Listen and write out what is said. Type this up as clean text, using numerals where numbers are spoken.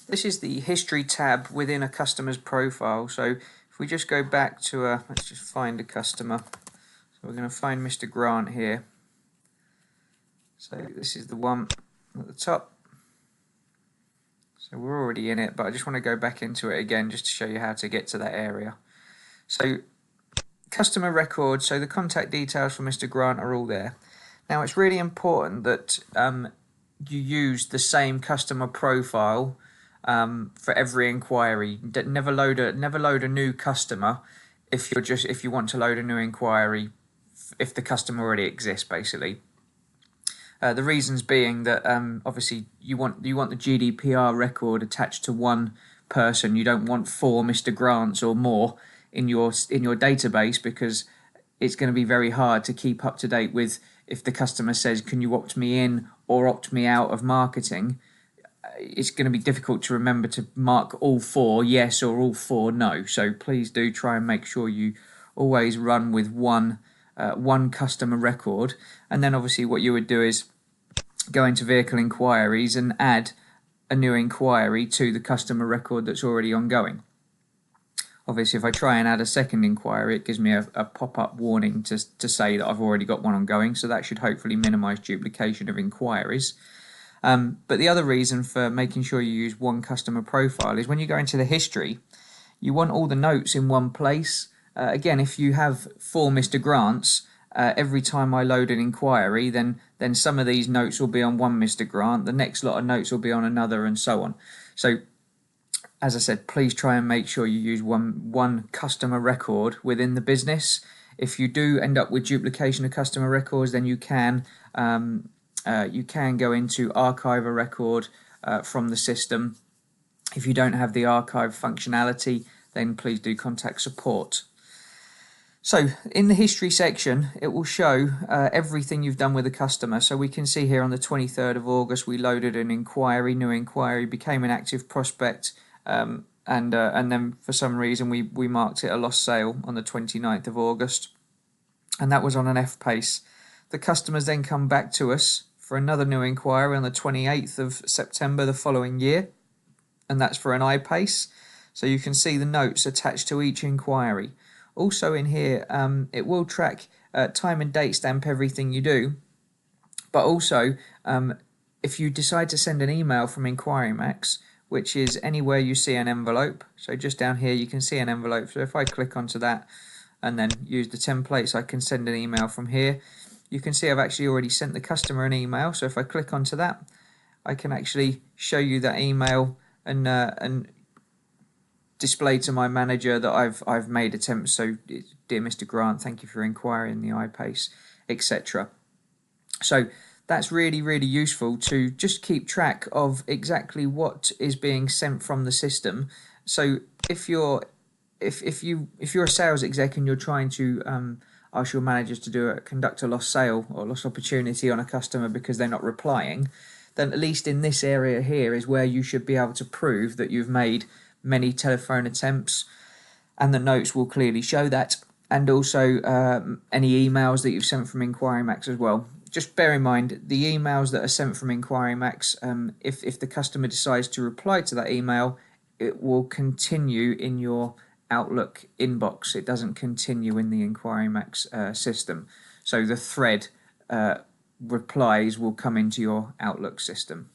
This is the history tab within a customer's profile. So if we just go back to let's just find a customer. So we're going to find Mr. Grant here. So this is the one at the top. So we're already in it, but I just want to go back into it again just to show you how to get to that area. So customer record, so the contact details for Mr. Grant are all there. Now it's really important that you use the same customer profile for every inquiry. Never load a new customer if you want to load a new inquiry if the customer already exists, basically. The reasons being that obviously you want the GDPR record attached to one person. You don't want 4 Mr. Grants or more in your database, because it's going to be very hard to keep up to date with if the customer says, can you opt me in or opt me out of marketing. It's going to be difficult to remember to mark all 4 yes or all 4 no. So please do try and make sure you always run with one customer record. And then obviously what you would do is go into vehicle inquiries and add a new inquiry to the customer record that's already ongoing. Obviously, if I try and add a second inquiry, it gives me a pop-up warning to say that I've already got one ongoing, so that should hopefully minimize duplication of inquiries. But the other reason for making sure you use one customer profile is when you go into the history, you want all the notes in one place. Again, if you have 4 Mr. Grants, every time I load an inquiry, then some of these notes will be on one Mr. Grant, the next lot of notes will be on another, and so on. So, as I said, please try and make sure you use one customer record within the business. If you do end up with duplication of customer records, then you can go into archive a record from the system. If you don't have the archive functionality, then please do contact support. So in the history section, it will show everything you've done with the customer. So we can see here on the 23rd of August, we loaded an inquiry, new inquiry, became an active prospect, and then for some reason we marked it a lost sale on the 29th of August, and that was on an F-Pace. The customers then come back to us for another new inquiry on the 28th of September the following year, and that's for an I-Pace. So you can see the notes attached to each inquiry. Also in here, it will track time and date stamp everything you do, but also if you decide to send an email from InquiryMax, which is anywhere you see an envelope, so just down here you can see an envelope, so if I click onto that and then use the templates, I can send an email from here. You can see I've actually already sent the customer an email, so if I click onto that, I can actually show you that email and display to my manager that I've made attempts. So, dear Mr. Grant, thank you for inquiring the I-Pace, etc. So that's really, really useful to just keep track of exactly what is being sent from the system. So if you're a sales exec and you're trying to ask your managers to conduct a lost sale or lost opportunity on a customer because they're not replying, then at least in this area here is where you should be able to prove that you've made many telephone attempts, and the notes will clearly show that, and also any emails that you've sent from InquiryMax as well. Just bear in mind, the emails that are sent from InquiryMax, if the customer decides to reply to that email, it will continue in your Outlook inbox. It doesn't continue in the InquiryMax system. So the thread replies will come into your Outlook system.